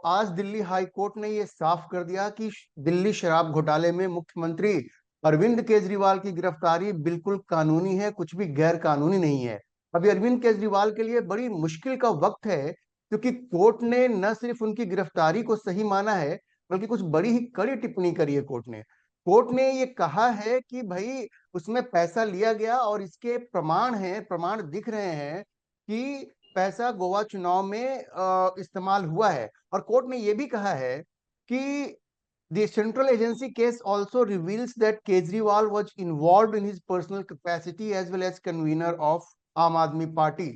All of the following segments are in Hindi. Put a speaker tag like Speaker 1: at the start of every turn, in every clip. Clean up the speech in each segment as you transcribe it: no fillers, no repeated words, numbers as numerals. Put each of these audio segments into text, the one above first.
Speaker 1: आज दिल्ली हाई कोर्ट ने ये साफ कर दिया कि दिल्ली शराब घोटाले में मुख्यमंत्री अरविंद केजरीवाल की गिरफ्तारी बिल्कुल कानूनी है, कुछ भी गैर कानूनी नहीं है। अभी अरविंद केजरीवाल के लिए बड़ी मुश्किल का वक्त है, क्योंकि कोर्ट ने न सिर्फ उनकी गिरफ्तारी को सही माना है, बल्कि कुछ बड़ी ही कड़ी टिप्पणी करी है। कोर्ट ने ये कहा है कि भाई उसमें पैसा लिया गया और इसके प्रमाण हैं, प्रमाण दिख रहे हैं कि पैसा गोवा चुनाव में इस्तेमाल हुआ है। और कोर्ट ने यह भी कहा है कि the central agency case also reveals that Kejriwal was involve in his personal capacity as well as convener of Aam Aadmi party.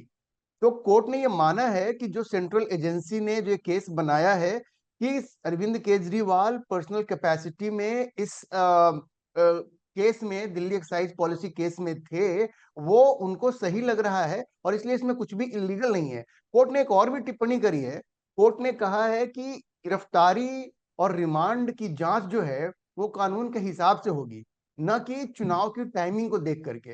Speaker 1: तो कोर्ट ने यह माना है कि जो सेंट्रल एजेंसी ने जो केस बनाया है कि अरविंद केजरीवाल पर्सनल कैपेसिटी में इस केस में, दिल्ली एक्साइज पॉलिसी केस में थे, वो उनको सही लग रहा है और इसलिए इसमें कुछ भी इलीगल नहीं है। कोर्ट ने एक और भी टिप्पणी करी है। कोर्ट ने कहा है कि गिरफ्तारी और रिमांड की जांच जो है वो कानून के हिसाब से होगी, न कि चुनाव की टाइमिंग को देख करके।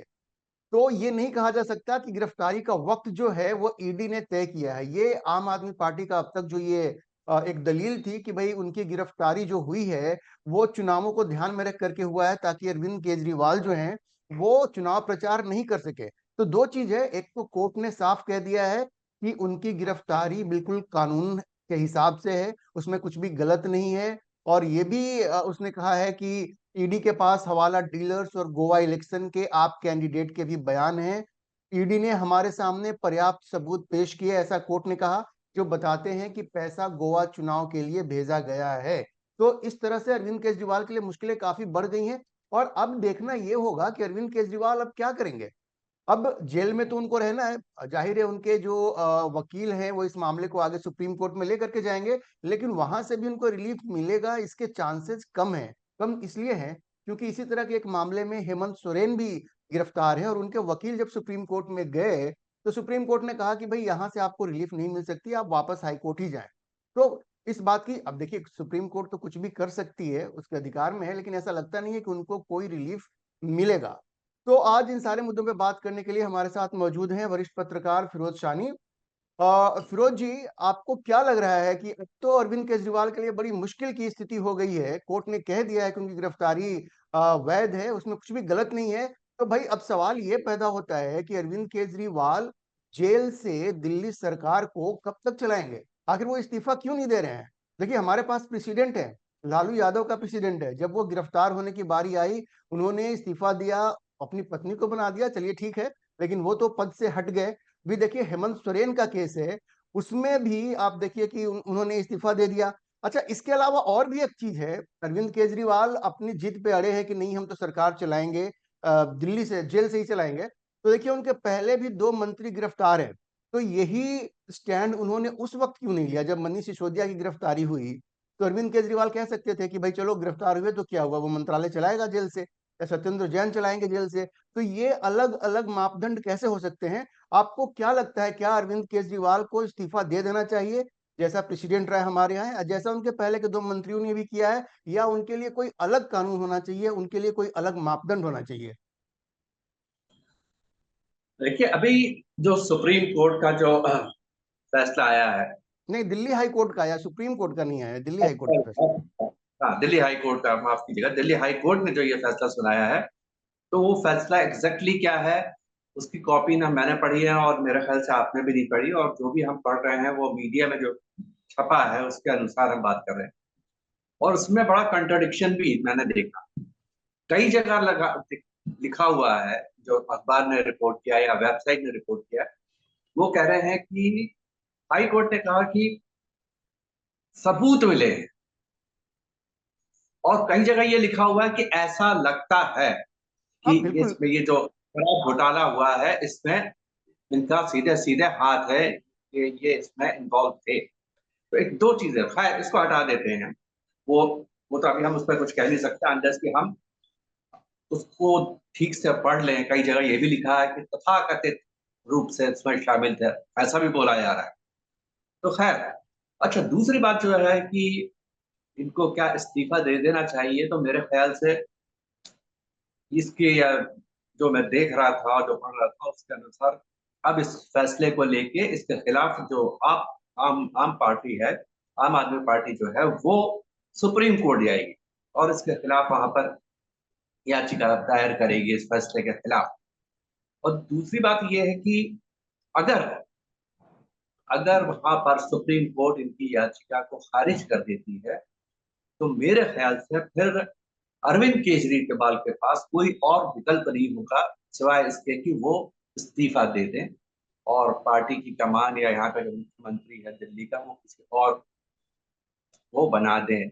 Speaker 1: तो ये नहीं कहा जा सकता कि गिरफ्तारी का वक्त जो है वो ईडी ने तय किया है। ये आम आदमी पार्टी का अब तक जो ये एक दलील थी कि भाई उनकी गिरफ्तारी जो हुई है वो चुनावों को ध्यान में रख करके हुआ है, ताकि अरविंद केजरीवाल जो हैं वो चुनाव प्रचार नहीं कर सके। तो दो चीज है, एक तो कोर्ट ने साफ कह दिया है कि उनकी गिरफ्तारी बिल्कुल कानून के हिसाब से है, उसमें कुछ भी गलत नहीं है। और ये भी उसने कहा है कि ईडी के पास हवाला डीलर्स और गोवा इलेक्शन के आप कैंडिडेट के भी बयान हैं। ईडी ने हमारे सामने पर्याप्त सबूत पेश किए, ऐसा कोर्ट ने कहा, जो बताते हैं कि पैसा गोवा चुनाव के लिए भेजा गया है। तो इस तरह से अरविंद केजरीवाल के लिए मुश्किलें काफी बढ़ गई हैं। और अब देखना यह होगा कि अरविंद केजरीवाल अब क्या करेंगे। अब जेल में तो उनको रहना है, जाहिर है उनके जो वकील हैं वो इस मामले को आगे सुप्रीम कोर्ट में लेकर के जाएंगे, लेकिन वहां से भी उनको रिलीफ मिलेगा इसके चांसेस कम हैं। कम इसलिए हैं क्योंकि इसी तरह के एक मामले में हेमंत सोरेन भी गिरफ्तार है और उनके वकील जब सुप्रीम कोर्ट में गए तो सुप्रीम कोर्ट ने कहा कि भाई यहाँ से आपको रिलीफ नहीं मिल सकती, आप वापस हाई कोर्ट ही जाएं। तो इस बात की, अब देखिए सुप्रीम कोर्ट तो कुछ भी कर सकती है, उसके अधिकार में है, लेकिन ऐसा लगता नहीं है कि उनको कोई रिलीफ मिलेगा। तो आज इन सारे मुद्दों पे बात करने के लिए हमारे साथ मौजूद हैं वरिष्ठ पत्रकार फिरोज शानी। फिरोज जी, आपको क्या लग रहा है कि अब तो अरविंद केजरीवाल के लिए बड़ी मुश्किल की स्थिति हो गई है, कोर्ट ने कह दिया है कि उनकी गिरफ्तारी वैध है, उसमें कुछ भी गलत नहीं है। तो भाई अब सवाल ये पैदा होता है कि अरविंद केजरीवाल जेल से दिल्ली सरकार को कब तक चलाएंगे, आखिर वो इस्तीफा क्यों नहीं दे रहे हैं। देखिए हमारे पास प्रेसिडेंट है, लालू यादव का प्रेसिडेंट है, जब वो गिरफ्तार होने की बारी आई उन्होंने इस्तीफा दिया, अपनी पत्नी को बना दिया, चलिए ठीक है, लेकिन वो तो पद से हट गए। भी देखिए हेमंत सोरेन का केस है, उसमें भी आप देखिए कि उन्होंने इस्तीफा दे दिया। अच्छा, इसके अलावा और भी एक चीज है, अरविंद केजरीवाल अपनी जिद पे अड़े हैं कि नहीं हम तो सरकार चलाएंगे, दिल्ली से जेल से ही चलाएंगे। तो देखिए उनके पहले भी दो मंत्री गिरफ्तार हैं, तो यही स्टैंड उन्होंने उस वक्त क्यों नहीं लिया जब मनीष सिसोदिया की गिरफ्तारी हुई। तो अरविंद केजरीवाल कह सकते थे कि भाई चलो गिरफ्तार हुए तो क्या हुआ, वो मंत्रालय चलाएगा जेल से, या सत्येंद्र जैन चलाएंगे जेल से। तो ये अलग अलग मापदंड कैसे हो सकते हैं। आपको क्या लगता है, क्या अरविंद केजरीवाल को इस्तीफा दे देना चाहिए जैसा प्रेसिडेंट रहा हमारे यहाँ है, जैसा उनके पहले के दो मंत्रियों ने भी किया है, या उनके लिए कोई अलग कानून होना चाहिए, उनके लिए कोई अलग मापदंड होना चाहिए।
Speaker 2: देखिए, अभी जो सुप्रीम कोर्ट का जो फैसला आया है।
Speaker 1: नहीं, दिल्ली हाई कोर्ट का आया, सुप्रीम कोर्ट का नहीं आया, दिल्ली हाई कोर्ट का फैसला।
Speaker 2: हाँ, दिल्ली हाई कोर्ट का, माफ कीजिएगा, दिल्ली हाई कोर्ट ने जो ये फैसला सुनाया है, तो वो फैसला एग्जैक्टली क्या है, उसकी कॉपी ना मैंने पढ़ी है और मेरे ख्याल से आपने भी नहीं पढ़ी, और जो भी हम पढ़ रहे हैं वो मीडिया में जो छपा है उसके अनुसार हम बात कर रहे हैं। और उसमें बड़ा कंट्रडिक्शन भी मैंने देखा, कई जगह लिखा हुआ है, जो अखबार ने रिपोर्ट किया या वेबसाइट ने रिपोर्ट किया, वो कह रहे हैं कि हाई कोर्ट ने कहा कि सबूत मिले, और कई जगह ये लिखा हुआ है कि ऐसा लगता है
Speaker 1: हाँ
Speaker 2: कि
Speaker 1: बिल्कुल।
Speaker 2: इसमें ये जो शराब घोटाला हुआ है इसमें इनका सीधे सीधे हाथ है, ये इसमें इन्वॉल्व थे। तो एक दो चीजें, खैर इसको हटा देते हैं। वो वो तो अभी हम उस पर कुछ कह नहीं सकते अनलेस कि हम उसको ठीक से पढ़ लें। कई जगह ये भी लिखा है कि तथाकथित रूप से इसमें शामिल थे, ऐसा भी बोला जा रहा है। तो खैर, अच्छा, दूसरी बात जो है कि इनको क्या इस्तीफा दे देना चाहिए, तो मेरे ख्याल से इसके, या जो मैं देख रहा था, जो पढ़ रहा था, उसके अनुसार अब इस फैसले को लेके इसके खिलाफ जो आप आम आम पार्टी है, आम आदमी पार्टी जो है वो सुप्रीम कोर्ट जाएगी और इसके खिलाफ वहां पर याचिका दायर करेगी इस फैसले के खिलाफ। और दूसरी बात यह है कि अगर अगर वहां पर सुप्रीम कोर्ट इनकी याचिका को खारिज कर देती है तो मेरे ख्याल से फिर अरविंद केजरीवाल के पास कोई और विकल्प नहीं होगा सिवाय इसके कि वो इस्तीफा दे दें और पार्टी की कमान या यहाँ का जो मुख्यमंत्री है दिल्ली का वो किसी और वो बना दें,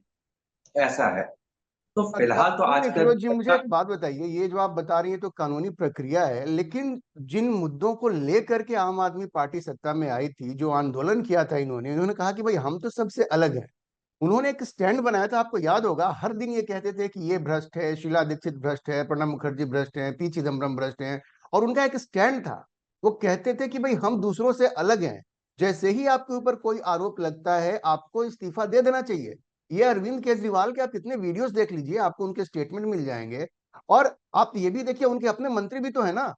Speaker 2: ऐसा है। तो फिलहाल तो
Speaker 1: नहीं
Speaker 2: आज
Speaker 1: नहीं
Speaker 2: का
Speaker 1: फिरोज जी, मुझे एक बात बताइए, ये जो आप बता रही है तो कानूनी प्रक्रिया है, लेकिन जिन मुद्दों को लेकर के आम आदमी पार्टी सत्ता में आई थी, जो आंदोलन किया था इन्होंने कहा कि भाई हम तो सबसे अलग हैं। उन्होंने एक स्टैंड बनाया था, आपको याद होगा, हर दिन ये कहते थे कि ये भ्रष्ट है, शीला दीक्षित भ्रष्ट है, प्रणब मुखर्जी भ्रष्ट है, पी चिदम्बरम भ्रष्ट है। और उनका एक स्टैंड था, वो कहते थे कि भाई हम दूसरों से अलग हैं, जैसे ही आपके ऊपर कोई आरोप लगता है आपको इस्तीफा दे देना चाहिए। ये अरविंद केजरीवाल के आप कितने वीडियोस देख लीजिए, आपको उनके स्टेटमेंट मिल जाएंगे। और आप ये भी देखिए, उनके अपने मंत्री भी तो है ना।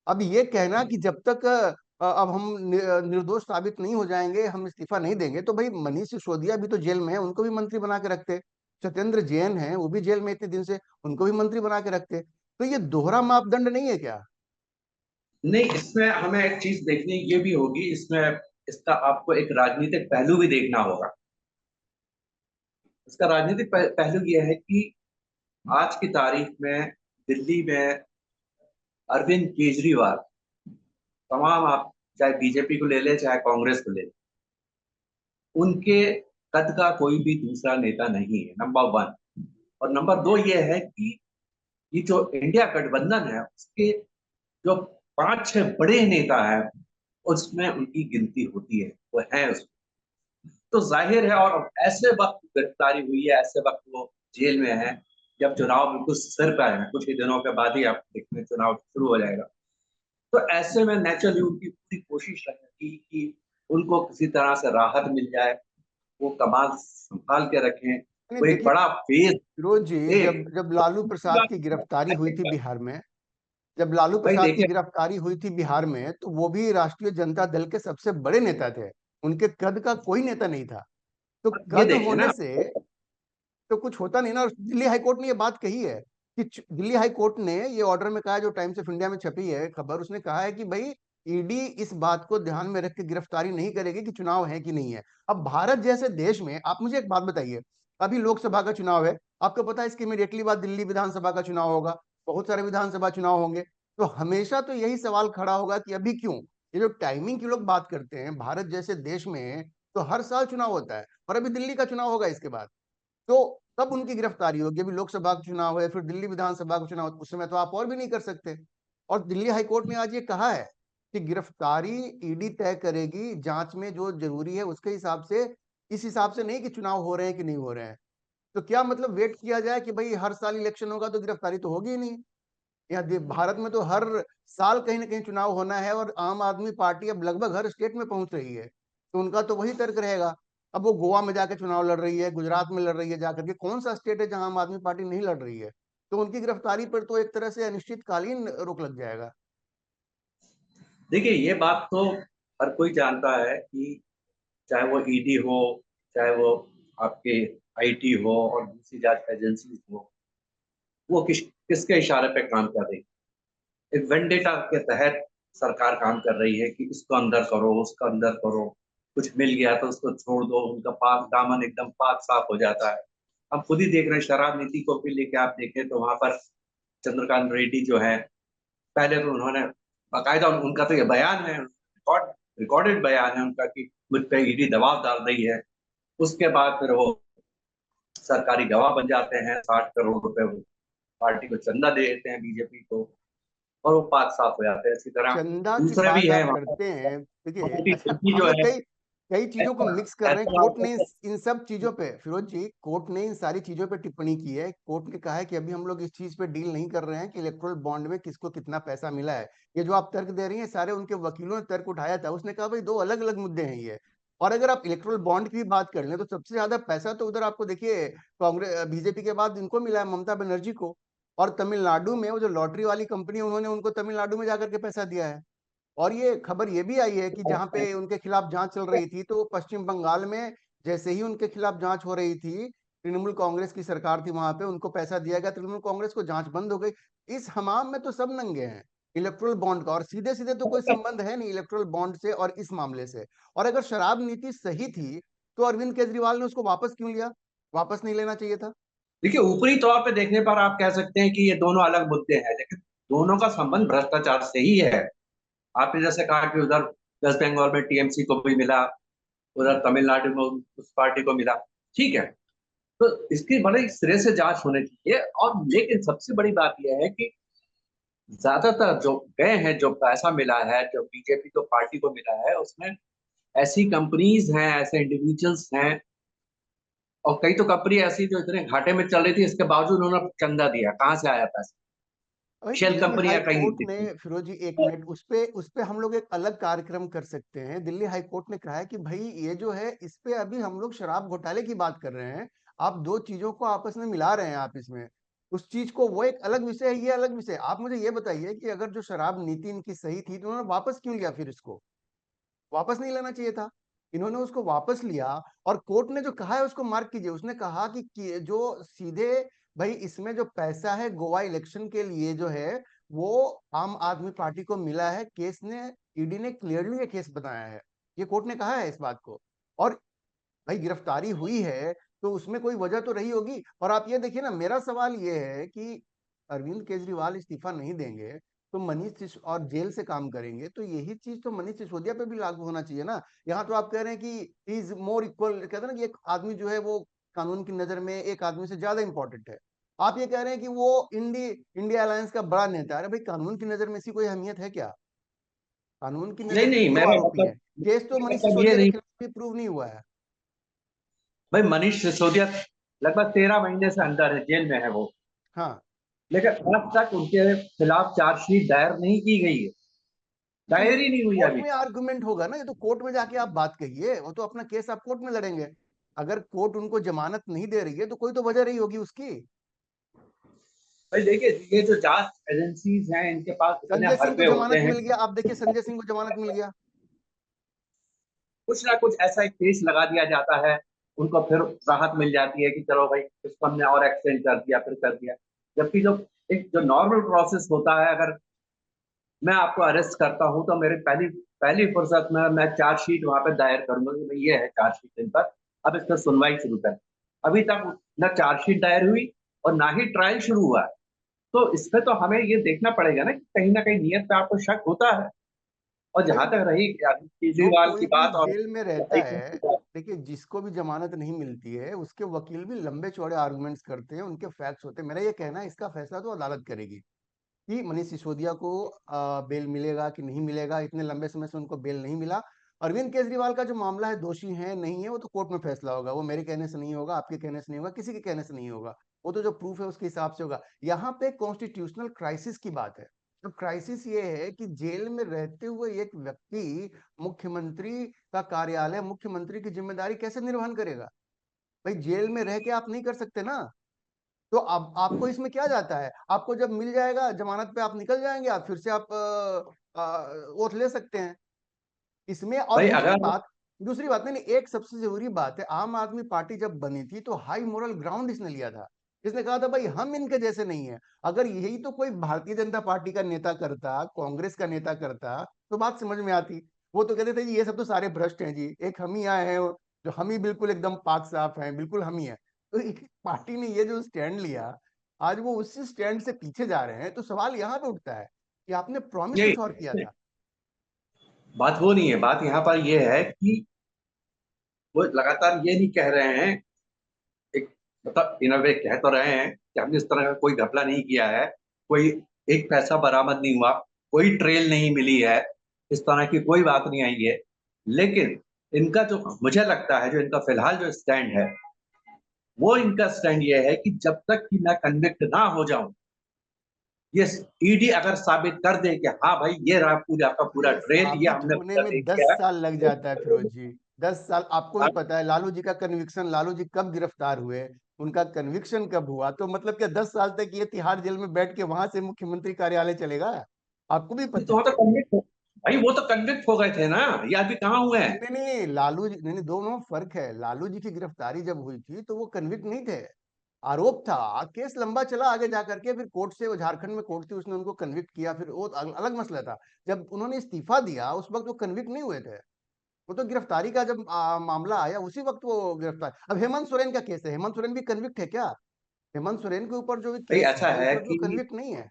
Speaker 1: अब ये कहना कि जब तक अब हम निर्दोष साबित नहीं हो जाएंगे हम इस्तीफा नहीं देंगे, तो भाई मनीष सिसोदिया भी तो जेल में है, उनको भी मंत्री बना के रखते। सत्येंद्र जैन है, वो भी जेल में इतने दिन से, उनको भी मंत्री बना के रखते। तो ये दोहरा मापदंड नहीं है क्या?
Speaker 2: नहीं, इसमें हमें एक चीज देखनी ये भी होगी, इसमें इसका आपको एक राजनीतिक पहलू भी देखना होगा। इसका राजनीतिक पहलू यह है कि आज की तारीख में दिल्ली में अरविंद केजरीवाल, तमाम आप चाहे बीजेपी को ले ले चाहे कांग्रेस को ले ले, उनके कद का कोई भी दूसरा नेता नहीं है, नंबर वन। और नंबर दो ये है कि ये जो इंडिया गठबंधन है उसके जो पांच छह बड़े नेता हैं उसमें उनकी गिनती होती है, वो है उसमें। तो जाहिर है, और ऐसे वक्त गिरफ्तारी हुई है, ऐसे वक्त वो जेल में है जब चुनाव बिल्कुल सिर पर है, कुछ ही दिनों के बाद ही आप देखने चुनाव शुरू हो जाएगा। तो ऐसे में नेचुरली उनकी पूरी कोशिश रहेगी कि उनको किसी तरह से राहत मिल जाए, वो कमाल संभाल के रखें,
Speaker 1: नहीं
Speaker 2: वो एक
Speaker 1: देखिए
Speaker 2: बड़ा फेज
Speaker 1: फिरोज जी,
Speaker 2: एक
Speaker 1: जब जब लालू प्रसाद की गिरफ्तारी हुई थी बिहार में, जब लालू
Speaker 2: भाई
Speaker 1: प्रसाद की
Speaker 2: देखिए,
Speaker 1: गिरफ्तारी हुई थी बिहार में, तो वो भी राष्ट्रीय जनता दल के सबसे बड़े नेता थे। उनके कद का कोई नेता नहीं था। तो
Speaker 2: ये
Speaker 1: कद
Speaker 2: देखिए
Speaker 1: होने
Speaker 2: ना,
Speaker 1: से तो कुछ होता नहीं ना। और दिल्ली हाईकोर्ट ने ये बात कही है कि दिल्ली हाईकोर्ट ने ये ऑर्डर में कहा है, जो टाइम्स ऑफ इंडिया में छपी है खबर, उसने कहा है कि भाई ईडी इस बात को ध्यान में रख के गिरफ्तारी नहीं करेगी कि चुनाव है कि नहीं है। अब भारत जैसे देश में आप मुझे एक बात बताइए, अभी लोकसभा का चुनाव है, आपको पता है इसके इमीडिएटली बाद दिल्ली विधानसभा का चुनाव होगा, बहुत सारे विधानसभा चुनाव होंगे। तो हमेशा तो यही सवाल खड़ा होगा कि अभी क्यों, ये जो टाइमिंग की लोग बात करते हैं, भारत जैसे देश में तो हर साल चुनाव होता है, और अभी दिल्ली का चुनाव होगा इसके बाद। तो कब उनकी गिरफ्तारी होगी? अभी लोकसभा का चुनाव है, फिर दिल्ली विधानसभा का चुनाव, उस समय तो आप और भी नहीं कर सकते। और दिल्ली हाईकोर्ट ने आज ये कहा है कि गिरफ्तारी ईडी तय करेगी, जांच में जो जरूरी है उसके हिसाब से, इस हिसाब से नहीं कि चुनाव हो रहे हैं कि नहीं हो रहे हैं। तो क्या मतलब वेट किया जाए कि भाई हर साल इलेक्शन होगा तो गिरफ्तारी तो होगी ही नहीं? यहाँ भारत में तो हर साल कहीं ना कहीं चुनाव होना है, और आम आदमी पार्टी अब लगभग हर स्टेट में पहुंच रही है। तो उनका तो वही तर्क रहेगा। अब वो गोवा में जाकर चुनाव लड़ रही है, गुजरात में लड़ रही है जाकर के, कौन सा स्टेट है जहां आम आदमी पार्टी नहीं लड़ रही है? तो उनकी गिरफ्तारी पर तो एक तरह से अनिश्चितकालीन रोक लग जाएगा।
Speaker 2: देखिए ये बात तो हर कोई जानता है कि चाहे वो ईडी हो, चाहे वो आपके आईटी हो और दूसरी जांच एजेंसी हो, वो किसके इशारे पे काम कर रही है। एक वेंडेटा के तहत सरकार काम कर रही है कि इसको अंदर करो, उसको अंदर करो, कुछ मिल गया तो उसको छोड़ दो, उनका पाक दामन एकदम पाक साफ हो जाता है। हम खुद ही देख रहे हैं, शराब नीति को भी लेके आप देखें तो वहां पर चंद्रकांत रेड्डी जो है, पहले तो उन्होंने बाकायदा उनका तो ये बयान है, रिकॉर्डेड बयान है उनका कि मुझ पे ईडी दबाव डाल रही है। उसके बाद फिर वो सरकारी गवाह बन जाते हैं, 60 करोड़ रुपए वो पार्टी को चंदा दे देते हैं बीजेपी को, और वो पाक साफ हो जाते हैं। इसी तरह
Speaker 1: चंदा की
Speaker 2: दूसरे भी
Speaker 1: बात
Speaker 2: हैं
Speaker 1: आप
Speaker 2: वहां
Speaker 1: करते हैं, देखिए
Speaker 2: पर
Speaker 1: अच्छा
Speaker 2: सिद्धि
Speaker 1: हम
Speaker 2: जो
Speaker 1: लोग
Speaker 2: है,
Speaker 1: कई कई चीजों को
Speaker 2: ऐसा
Speaker 1: मिक्स कर रहे हैं।
Speaker 2: ऐसा
Speaker 1: कोर्ट ने इन सब चीजों पे, फिरोज जी, कोर्ट ने इन सारी चीजों पे टिप्पणी की है। कोर्ट ने कहा है कि अभी हम लोग इस चीज पे डील नहीं कर रहे हैं कि इलेक्ट्रोल बॉन्ड में किसको कितना पैसा मिला है। ये जो आप तर्क दे रही हैं, सारे उनके वकीलों ने तर्क उठाया था। उसने कहा भाई दो अलग अलग मुद्दे हैं ये। और अगर आप इलेक्ट्रोल बॉन्ड की भी बात कर लें तो सबसे ज्यादा पैसा तो उधर आपको देखिए कांग्रेस बीजेपी के बाद इनको मिला है, ममता बनर्जी को। और तमिलनाडु में वो जो लॉटरी वाली कंपनी है, उन्होंने उनको तमिलनाडु में जाकर के पैसा दिया है। और ये खबर ये भी आई है कि जहां पे उनके खिलाफ जांच चल रही थी, तो पश्चिम बंगाल में जैसे ही उनके खिलाफ जांच हो रही थी, तृणमूल कांग्रेस की सरकार थी वहां पे, उनको पैसा दिया गया, तृणमूल कांग्रेस को, जांच बंद हो गई। इस हमाम में तो सब नंगे हैं इलेक्ट्रोल बॉन्ड का, और सीधे सीधे तो कोई संबंध है नहीं इलेक्ट्रोल बॉन्ड से और इस मामले से। और अगर शराब नीति सही थी तो अरविंद केजरीवाल ने उसको वापस क्यों लिया? वापस नहीं लेना चाहिए था।
Speaker 2: देखिए, ऊपरी तौर पे देखने पर आप कह सकते हैं कि ये दोनों अलग मुद्दे हैं, लेकिन दोनों का संबंध भ्रष्टाचार से ही है। आपने जैसे कहा कि उधर वेस्ट बंगाल में टीएमसी को भी मिला, उधर तमिलनाडु में उस पार्टी को मिला, ठीक है। तो इसकी बड़े सिरे से जांच होनी चाहिए। और लेकिन सबसे बड़ी बात यह है कि ज्यादातर जो गए हैं, जो पैसा मिला है, जो बीजेपी को पार्टी को मिला है, उसमें ऐसी कंपनीज हैं, ऐसे इंडिविजुअल्स हैं, और कई तो कंपनी ऐसी जो इतने घाटे में चल रही थी, इसके बावजूद उन्होंने चंदा दिया। कहाँ से आया पैसा?
Speaker 1: भाई
Speaker 2: शेल
Speaker 1: दिल्ली हाई
Speaker 2: कंपनियां कहीं
Speaker 1: कोर्ट ने,
Speaker 2: थी।
Speaker 1: फिरोज जी एक मिनट, उस पे हम लोग एक अलग कार्यक्रम कर सकते हैं। दिल्ली हाई कोर्ट ने कहा है कि भाई ये जो है, इस पे अभी हम लोग शराब घोटाले की बात कर रहे हैं, आप दो चीजों को आपस में मिला रहे हैं आप इसमें। उस चीज को, वो एक अलग विषय है, ये अलग विषय है। आप मुझे ये बताइए कि अगर जो शराब नीति इनकी सही थी तो उन्होंने वापस क्यों लिया? फिर इसको वापस नहीं लेना चाहिए था। इन्होंने उसको वापस लिया, और कोर्ट ने जो कहा है उसको मार्क कीजिए। उसने कहा कि जो सीधे, भाई इसमें जो पैसा है गोवा इलेक्शन के लिए जो है, वो आम आदमी पार्टी को मिला है। केस ने, ईडी ने क्लियरली ये केस बताया है, ये कोर्ट ने कहा है इस बात को। और भाई गिरफ्तारी हुई है तो उसमें कोई वजह तो रही होगी। और आप ये देखिए ना, मेरा सवाल ये है कि अरविंद केजरीवाल इस्तीफा नहीं देंगे तो और जेल से काम करेंगे, तो यही चीज तो मनीष सिसोदिया पे भी लागू होना चाहिए ना। यहाँ तो आप कह रहे हैं कि इज मोर इक्वल, कहते हैं ना कि एक आदमी जो है वो कानून की नजर में एक आदमी से ज्यादा इंपॉर्टेंट है। आप ये कह रहे हैं कि वो इंडिया अलायंस का बड़ा नेता है। अरे भाई, कानून की नजर में इसकी कोई अहमियत है क्या? कानून की
Speaker 2: नहीं
Speaker 1: नजर से
Speaker 2: नहीं,
Speaker 1: भी दो
Speaker 2: मेरा
Speaker 1: आरोपी
Speaker 2: मतलब,
Speaker 1: हैं। केस तो
Speaker 2: मेरा
Speaker 1: मनीष
Speaker 2: मतलब ये
Speaker 1: सिसोदिया के
Speaker 2: नहीं।
Speaker 1: खिलाफ भी प्रूव नहीं हुआ है।
Speaker 2: भाई मनीष सिसोदिया लगभग 13 महीने से अंदर है, जेल में है वो।
Speaker 1: हाँ,
Speaker 2: लेकिन आज तक उनके खिलाफ चार्जशीट दायर नहीं की गई है।
Speaker 1: तो ये
Speaker 2: दायर ही नहीं हुई
Speaker 1: कोर्ट
Speaker 2: अभी
Speaker 1: में
Speaker 2: तक।
Speaker 1: आर्गुमेंट होगा ना, ये तो कोर्ट में जाके आप बात कहिए, वो तो अपना केस आप कोर्ट में लड़ेंगे। अगर कोर्ट उनको जमानत नहीं दे रही है तो कोई तो वजह रही होगी उसकी।
Speaker 2: भाई देखिए, ये जो जांच एजेंसीज हैं, इनके पास इतने
Speaker 1: संजय सिंह को
Speaker 2: हरबे होते
Speaker 1: जमानत
Speaker 2: हैं,
Speaker 1: मिल गया, आप देखिए संजय सिंह को जमानत मिल गया।
Speaker 2: कुछ ना कुछ ऐसा एक केस लगा दिया जाता है, उनको फिर राहत मिल जाती है कि चलो भाई, इसको हमने और एक्सटेंड कर दिया, फिर कर दिया। जबकि जो एक जो नॉर्मल प्रोसेस होता है, अगर मैं आपको अरेस्ट करता हूं तो मेरे पहली पहली फुर्सत में मैं चार्जशीट वहां पे दायर करूंगा कि भाई ये है चार्जशीट इन पर, अब इस पर सुनवाई शुरू कर। अभी तक न चार्जशीट दायर हुई और ना ही ट्रायल शुरू हुआ है। तो इसमें तो हमें ये देखना पड़ेगा ना कहीं नीयत पे आपको शक होता है। और
Speaker 1: भाई
Speaker 2: जहां तक रही अरविंद
Speaker 1: जो
Speaker 2: केजरीवाल की
Speaker 1: कोई भी
Speaker 2: बात और
Speaker 1: जेल में रहता
Speaker 2: हाईकोर्ट
Speaker 1: है,
Speaker 2: की बात,
Speaker 1: देखिए जिसको भी जमानत नहीं मिलती है उसके वकील भी लंबे चौड़े आर्गुमेंट्स करते हैं, उनके फैक्ट्स होते हैं। मेरा ये कहना है इसका फैसला तो अदालत करेगी कि मनीष सिसोदिया को बेल मिलेगा कि नहीं मिलेगा। इतने लंबे समय से उनको बेल नहीं मिला। अरविंद केजरीवाल का जो मामला है, दोषी है नहीं है, वो तो कोर्ट में फैसला होगा। वो मेरे कहने से नहीं होगा, आपके कहने से नहीं होगा, किसी के कहने से नहीं होगा। वो तो जो प्रूफ है उसके हिसाब से होगा। यहाँ पे कॉन्स्टिट्यूशनल क्राइसिस की बात है। तो क्राइसिस ये है कि जेल में रहते हुए एक व्यक्ति मुख्यमंत्री का कार्यालय, मुख्यमंत्री की जिम्मेदारी कैसे निर्वहन करेगा? भाई जेल में रह के आप नहीं कर सकते ना। तो अब आपको इसमें क्या जाता है? आपको जब मिल जाएगा जमानत पे, आप निकल जाएंगे, आप फिर से आप ओथ ले सकते हैं इसमें। और
Speaker 2: भाई
Speaker 1: दूसरी
Speaker 2: अगर
Speaker 1: बात, नहीं नहीं, एक सबसे जरूरी बात है, आम आदमी पार्टी जब बनी थी तो हाई मोरल ग्राउंड इसने लिया था। इसने कहा था भाई हम इनके जैसे नहीं है। अगर यही तो कोई भारतीय जनता पार्टी का नेता करता, कांग्रेस का नेता करता, तो बात समझ में आती। वो तो कहते थे जी ये सब तो सारे भ्रष्ट हैं जी, एक हम ही आए हैं जो हम ही बिल्कुल एकदम पाक साफ हैं, बिल्कुल हम ही हैं। तो एक पार्टी ने ये जो स्टैंड लिया, आज वो उसी स्टैंड से पीछे जा रहे हैं। तो सवाल यहाँ पे उठता है कि आपने प्रॉमिस
Speaker 2: ये
Speaker 1: कुछ और किया था।
Speaker 2: बात वो नहीं है, बात यहाँ पर ये है कि वो लगातार ये नहीं कह रहे हैं, एक मतलब इन अ वे कह तो रहे हैं कि हमने इस तरह का कोई घपला नहीं किया है, कोई एक पैसा बरामद नहीं हुआ, कोई ट्रेल नहीं मिली है, इस तरह की कोई बात नहीं आई है। लेकिन इनका जो मुझे लगता है, जो इनका फिलहाल जो स्टैंड है, वो इनका स्टैंड ये है कि जब तक कि मैं कन्विक्ट ना हो जाऊं, ये ईडी अगर साबित कर दे कि हाँ भाई ये रहा पूरा आपका पूरा
Speaker 1: ये
Speaker 2: ट्रेल, ये
Speaker 1: साबित
Speaker 2: हमने
Speaker 1: होने
Speaker 2: पूरा
Speaker 1: में
Speaker 2: देख
Speaker 1: 10
Speaker 2: किया
Speaker 1: साल लग जाता है फिरोज
Speaker 2: है।
Speaker 1: जी। 10 साल। आपको भी पता है लालू जी का कन्विक्शन, लालू जी कब गिरफ्तार हुए, उनका कन्विक्शन कब हुआ? तो मतलब क्या 10 साल तक ये तिहाड़ जेल में बैठ के वहां से मुख्यमंत्री कार्यालय चलेगा? आपको भी
Speaker 2: तो
Speaker 1: पता है।
Speaker 2: वहां तो कन्विक्ट है। भाई वो तो कन्विक्ट हो गए थे ना, ये अभी कहाँ हुए हैं?
Speaker 1: नहीं नहीं, लालू जी नहीं, दोनों फर्क है। लालू जी की गिरफ्तारी जब हुई थी तो वो कन्विक्ट नहीं थे, आरोप था। केस लंबा चला आगे जा करके, फिर कोर्ट से, वो झारखंड में कोर्ट थी, उसने उनको कन्विक्ट किया, फिर वो अलग मसला था। जब उन्होंने इस्तीफा दिया उस वक्त वो कन्विक्ट नहीं हुए थे। वो तो गिरफ्तारी का जब मामला आया उसी वक्त वो गिरफ्तार। अब हेमंत सोरेन का केस है, हेमंत सोरेन भी कन्विक्ट है क्या? हेमंत सोरेन के ऊपर जो भी
Speaker 2: भाई
Speaker 1: केस
Speaker 2: ऐसा
Speaker 1: है
Speaker 2: है
Speaker 1: उसमें भी वो
Speaker 2: कि
Speaker 1: कन्विक्ट नहीं है।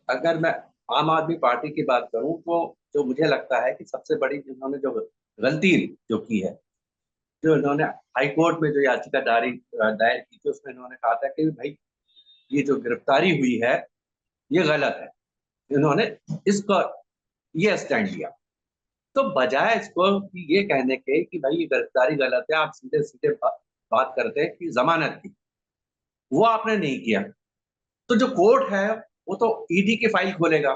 Speaker 2: अगर मैं आम आदमी पार्टी की बात करूं तो जो मुझे लगता है कि सबसे बड़ी जिन्होंने जो गलती जो की है, जो इन्होंने हाई कोर्ट में जो याचिका दायर की थी, उसमें इन्होंने कहा था कि भाई ये जो गिरफ्तारी हुई है ये गलत है। इन्होंने इसको ये स्टैंड लिया। तो बजाय इसको कि ये कहने के कि भाई ये गिरफ्तारी गलत है, आप सीधे सीधे बात करते हैं कि जमानत की, वो आपने नहीं किया। तो जो कोर्ट है वो तो ईडी की फाइल खोलेगा,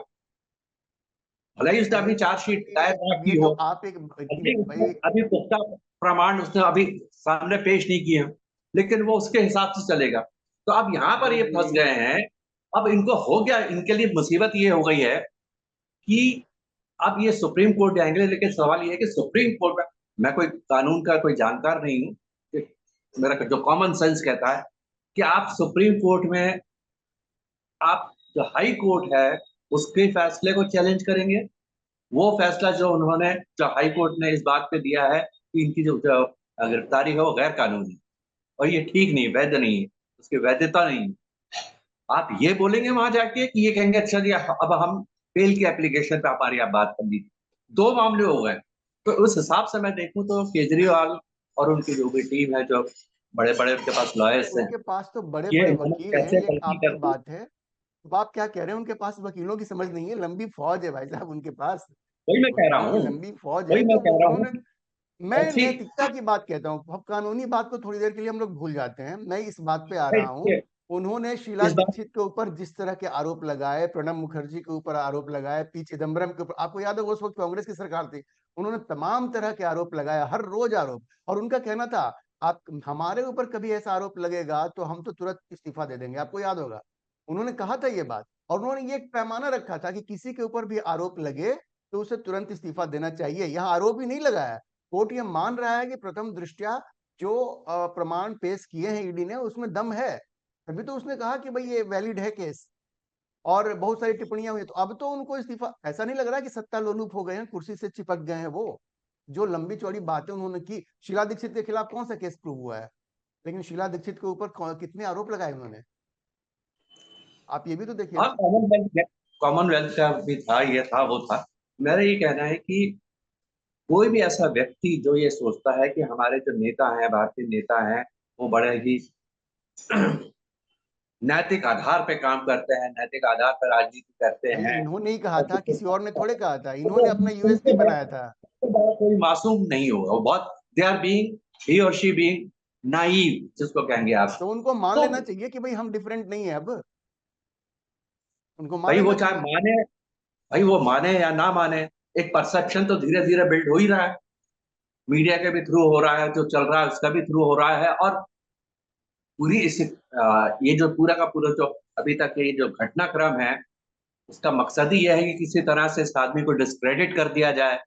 Speaker 2: भले ही उसने अपनी
Speaker 1: नहीं,
Speaker 2: चार्जशीट दायर ना
Speaker 1: अब ये
Speaker 2: की
Speaker 1: जो
Speaker 2: हो,
Speaker 1: आप एक
Speaker 2: अभी उसने
Speaker 1: भाई,
Speaker 2: अभी पुख्ता प्रमाण उसने अभी सामने पेश नहीं किए हैं, लेकिन वो उसके हिसाब से चलेगा। तो अब यहाँ पर
Speaker 1: फिरोज
Speaker 2: ये फंस
Speaker 1: जी,
Speaker 2: गए हैं। अब इनको हो गया, इनके लिए मुसीबत ये हो गई है कि अब ये सुप्रीम कोर्ट जाएंगे, लेकिन सवाल ये है कि सुप्रीम कोर्ट में, मैं कोई कानून का कोई जानकार नहीं हूँ, मेरा जो कॉमन सेंस कहता है कि आप सुप्रीम कोर्ट में, आप जो हाई कोर्ट है उसके फैसले को चैलेंज करेंगे। वो फैसला जो उन्होंने, जो हाई कोर्ट ने इस बात पे दिया है कि इनकी जो गिरफ्तारी है वो गैर कानूनी और ये ठीक नहीं, वैध नहीं है, उसकी वैधता नहीं है। आप ये बोलेंगे वहां जाके कि ये कहेंगे अच्छा जी अब हम बेल की एप्लीकेशन पे हमारी आप बात कर लीजिए। दो मामले हो गए। तो उस हिसाब से मैं देखूं तो केजरीवाल और उनकी जो भी टीम है, जो बड़े बड़े उनके पास लॉयर्स हैं,
Speaker 1: उनके पास तो बड़े
Speaker 2: ये
Speaker 1: बड़े
Speaker 2: इन्होंने
Speaker 1: वकील हैं,
Speaker 2: कैसे
Speaker 1: लेकिन
Speaker 2: गलती
Speaker 1: आपकी
Speaker 2: कर दी।
Speaker 1: बात है। तो आप क्या कह रहे हैं, उनके पास वकीलों की समझ नहीं है? लंबी फौज है भाई साहब उनके पास,
Speaker 2: वही मैं कह रहा
Speaker 1: वकीलों की
Speaker 2: हूँ,
Speaker 1: लंबी फौज
Speaker 2: वही
Speaker 1: है।
Speaker 2: मैं
Speaker 1: तो वो
Speaker 2: कह रहा हूँ
Speaker 1: उन्होंने,
Speaker 2: कि
Speaker 1: मैं
Speaker 2: ऐसी,
Speaker 1: नैतिकता की बात कहता हूँ, अब कानूनी बात को थोड़ी देर के लिए हम लोग भूल जाते हैं। मैं इस बात पे आ रहा हूँ, उन्होंने शीला
Speaker 2: इस बात,
Speaker 1: दीक्षित के ऊपर जिस तरह के आरोप लगाए, प्रणब मुखर्जी के ऊपर आरोप लगाए, पी चिदम्बरम के ऊपर, आपको याद है वो उस वक्त कांग्रेस की सरकार थी, उन्होंने तमाम तरह के आरोप लगाए, हर रोज आरोप। और उनका कहना था, आप हमारे ऊपर कभी ऐसा आरोप लगेगा तो हम तो तुरंत इस्तीफा दे देंगे, आपको याद होगा। उन्होंने कहा था ये बात, और उन्होंने ये एक पैमाना रखा था कि किसी के ऊपर भी आरोप लगे तो उसे तुरंत इस्तीफा देना चाहिए। यहाँ आरोप ही नहीं लगाया, कोर्ट ये मान रहा है कि प्रथम दृष्टया जो प्रमाण पेश किए हैं ईडी ने उसमें दम है, तभी तो उसने कहा कि भाई ये वैलिड है केस। और बहुत सारी टिप्पणियां हुई, तो अब तो उनको इस्तीफा, ऐसा नहीं लग रहा कि सत्ता लोलुप हो गए हैं, कुर्सी से चिपक गए हैं वो। जो लंबी चौड़ी बातें उन्होंने की, शीला दीक्षित के खिलाफ कौन सा केस प्रूव हुआ है? लेकिन शीला दीक्षित के ऊपर कितने आरोप लगाए उन्होंने, आप ये भी तो देखिए
Speaker 2: हाँ
Speaker 1: ना।
Speaker 2: कॉमनवेल्थ का भी था, ये था वो था। मेरा ये कहना है कि कोई भी ऐसा व्यक्ति जो ये सोचता है कि हमारे जो नेता हैं, भारतीय नेता हैं, वो बड़े ही नैतिक आधार पे काम करते हैं, नैतिक आधार पर राजनीति करते
Speaker 1: भाई
Speaker 2: हैं,
Speaker 1: इन्होंने ही कहा
Speaker 2: और
Speaker 1: था,
Speaker 2: कुछ
Speaker 1: किसी और ने थोड़े कहा था,
Speaker 2: तो
Speaker 1: इन्होंने अपना यूएसपी
Speaker 2: उनसे बड़ा,
Speaker 1: बनाया था।
Speaker 2: कोई मासूम नहीं होगा। वो बहुत, दे आर बीइंग, ही और शी बीइंग नाइव, जिसको कहेंगे आप।
Speaker 1: तो उनको मान
Speaker 2: तो
Speaker 1: लेना चाहिए कि भाई हम डिफरेंट नहीं है अब, उनको मान
Speaker 2: भाई वो
Speaker 1: लेना
Speaker 2: चाहे
Speaker 1: चाहिए।
Speaker 2: माने, भाई वो माने या ना माने, एक परसेप्शन तो धीरे धीरे बिल्ड हो ही रहा है। मीडिया के भी थ्रू हो रहा है, जो चल रहा है उसका भी थ्रू हो रहा है। और पूरी ये जो पूरा का पूरा जो अभी तक ये जो घटनाक्रम है, उसका मकसद ही यह है कि किसी तरह से इस आदमी को डिस्क्रेडिट कर दिया जाए।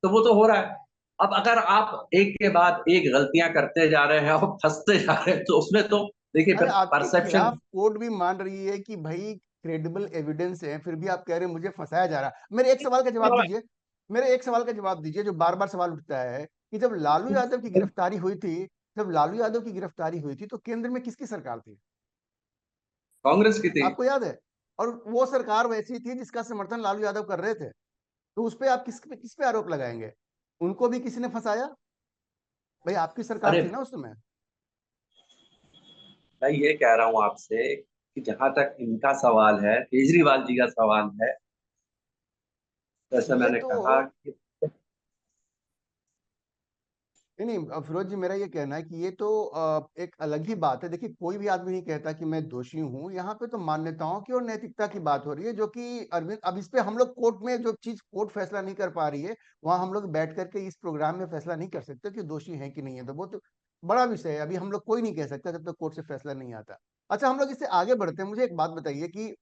Speaker 2: तो वो तो हो रहा है। अब अगर आप एक के बाद एक गलतियां करते जा रहे हैं और फंसते जा रहे हैं, तो उसमें तो देखिए
Speaker 1: अरे
Speaker 2: फिर
Speaker 1: आपके
Speaker 2: परसेप्शन।
Speaker 1: खिलाफ कोर्ट भी मान रही है कि भाई क्रेडिबल एविडेंस है, फिर भी आप कह रहे हैं मुझे फंसाया जा रहा है। मेरे एक सवाल का जवाब दीजिए, मेरे एक सवाल का जवाब दीजिए जो बार बार सवाल उठता है कि जब लालू यादव की गिरफ्तारी हुई थी, जब लालू यादव की गिरफ्तारी हुई थी तो केंद्र में किसकी सरकार थी?
Speaker 2: कांग्रेस की थी।
Speaker 1: आपको याद है? और वो सरकार वैसी थी जिसका समर्थन लालू यादव कर रहे थे, तो उस पे आप किस पे आरोप लगाएंगे? उनको भी किसी ने फंसाया? भाई आपकी सरकार
Speaker 2: अरे
Speaker 1: थी ना उस समय।
Speaker 2: मैं ये कह रहा हूँ आपसे कि जहां तक इनका सवाल है, केजरीवाल जी का सवाल है, जैसे
Speaker 1: ये
Speaker 2: मैंने
Speaker 1: तो
Speaker 2: कहा कि
Speaker 1: नहीं नहीं, फिरोज जी, मेरा ये कहना है कि ये तो एक अलग ही बात है। देखिए कोई भी आदमी नहीं कहता कि मैं दोषी हूँ, यहाँ पे तो मान्यताओं की और नैतिकता की बात हो रही है, जो कि अरविंद, अब इस पे हम लोग कोर्ट में जो चीज कोर्ट फैसला नहीं कर पा रही है, वहां हम लोग बैठ करके इस प्रोग्राम में फैसला नहीं कर सकते कि दोषी है कि नहीं है। तो वो तो बड़ा विषय है, अभी हम लोग कोई नहीं कह सकता जब तक कोर्ट से फैसला नहीं आता। अच्छा, हम लोग इससे आगे बढ़ते हैं, मुझे एक बात बताइए कि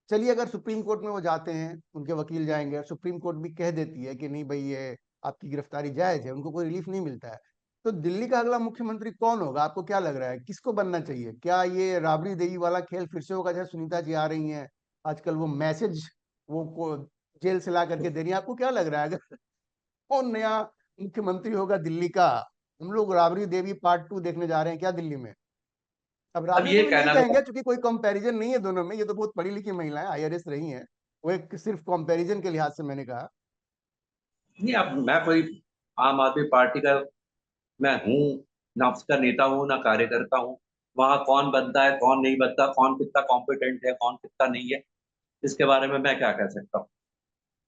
Speaker 1: चलिए अगर सुप्रीम कोर्ट में वो जाते हैं, उनके वकील जाएंगे और सुप्रीम कोर्ट भी कह देती है कि नहीं भाई ये आपकी गिरफ्तारी जायज है, उनको कोई रिलीफ नहीं मिलता है, तो दिल्ली का अगला मुख्यमंत्री कौन होगा? आपको क्या लग रहा है, किसको बनना चाहिए? क्या ये राबड़ी देवी वाला खेल फिर से होगा, जैसे सुनीता जी आ रही हैं आजकल, वो मैसेज वो को जेल से ला करके दे रही है? आपको क्या लग रहा है अगर कौन नया मुख्यमंत्री होगा दिल्ली का? हम लोग राबड़ी देवी पार्ट 2 देखने जा रहे हैं क्या दिल्ली में? अब
Speaker 2: अब
Speaker 1: राबड़ी
Speaker 2: ये
Speaker 1: देवी नहीं
Speaker 2: कहना
Speaker 1: कहेंगे क्योंकि कोई कंपैरिजन नहीं है दोनों में, ये तो बहुत पढ़ी लिखी महिलाएं आईआरएस रही हैं, वो एक सिर्फ कंपैरिजन के लिहाज से मैंने कहा।
Speaker 2: नहीं, अब मैं कोई आम आदमी पार्टी का मैं हूँ, ना उसका नेता हूँ, ना कार्यकर्ता हूँ। वहाँ कौन बनता है, कौन नहीं बनता, कौन कितना कॉम्पिटेंट है, कौन कितना नहीं है, इसके बारे में मैं क्या कह सकता हूँ?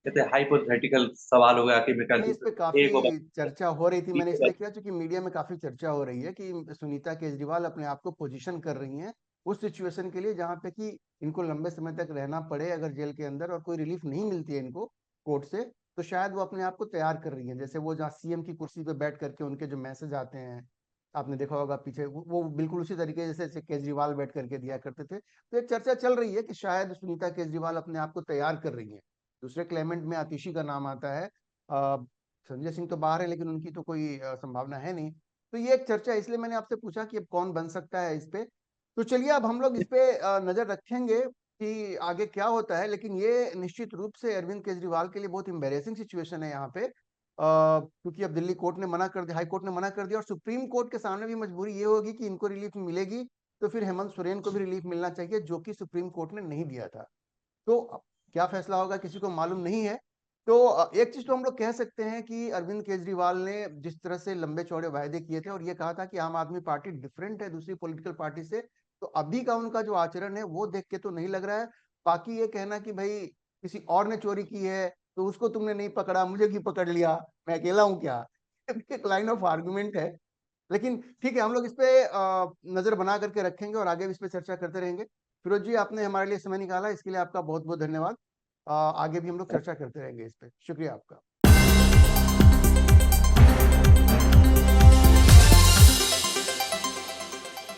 Speaker 2: कहते हैं हाइपोथेटिकल सवाल हो गया कि मैं कह
Speaker 1: नहीं,
Speaker 2: दूँ
Speaker 1: इस पे काफी
Speaker 2: ए को
Speaker 1: चर्चा हो रही थी,
Speaker 2: बी
Speaker 1: मैंने
Speaker 2: को
Speaker 1: इसलिए किया क्योंकि मीडिया में काफी चर्चा हो रही है कि सुनीता केजरीवाल अपने आप को पोजीशन कर रही हैं उस सिचुएशन के लिए जहां पे कि इनको लंबे समय तक रहना पड़े अगर जेल के अंदर और कोई रिलीफ नहीं मिलती है इनको कोर्ट से, तो शायद वो अपने आप को तैयार कर रही है। जैसे वो जहाँ सीएम की कुर्सी पे बैठ करके उनके जो मैसेज आते हैं, आपने देखा होगा पीछे, वो बिल्कुल उसी तरीके जैसे केजरीवाल बैठ करके दिया करते थे। तो एक चर्चा चल रही है कि शायद सुनीता केजरीवाल अपने आप को तैयार कर रही है। दूसरे क्लेमेंट में आतिशी का नाम आता है। संजय सिंह तो बाहर है लेकिन उनकी तो कोई संभावना है नहीं। तो ये एक चर्चा है, इसलिए मैंने आपसे पूछा कि अब कौन बन सकता है इस पे। तो चलिए अब हम लोग इस पे नजर रखेंगे कि आगे क्या होता है, लेकिन ये निश्चित रूप से अरविंद केजरीवाल के लिए बहुत एम्बेरेसिंग सिचुएशन है यहाँ पे, क्योंकि अब दिल्ली कोर्ट ने मना कर दिया, हाई कोर्ट ने मना कर दिया और सुप्रीम कोर्ट के सामने भी मजबूरी ये होगी कि इनको रिलीफ मिलेगी तो फिर हेमंत सोरेन को भी रिलीफ मिलना चाहिए, जो कि सुप्रीम कोर्ट ने नहीं दिया था। तो अब क्या फैसला होगा किसी को मालूम नहीं है। तो एक चीज तो हम लोग कह सकते हैं कि अरविंद केजरीवाल ने जिस तरह से लंबे चौड़े वायदे किए थे और ये कहा था कि आम आदमी पार्टी डिफरेंट है दूसरी पॉलिटिकल पार्टी से, तो अभी का उनका जो आचरण है वो देख के तो नहीं लग रहा है। बाकी ये कहना कि भाई किसी और ने चोरी की है तो उसको तुमने नहीं पकड़ा, मुझे क्यों पकड़ लिया, मैं अकेला हूं क्या? एक लाइन ऑफ आर्गुमेंट है। लेकिन ठीक है, हम लोग इस पे नजर बना करके रखेंगे और आगे भी इस पे चर्चा करते रहेंगे। फिरोज जी, आपने हमारे लिए समय निकाला, इसके लिए आपका बहुत बहुत धन्यवाद। आगे भी हम लोग चर्चा करते रहेंगे इस पे। शुक्रिया आपका।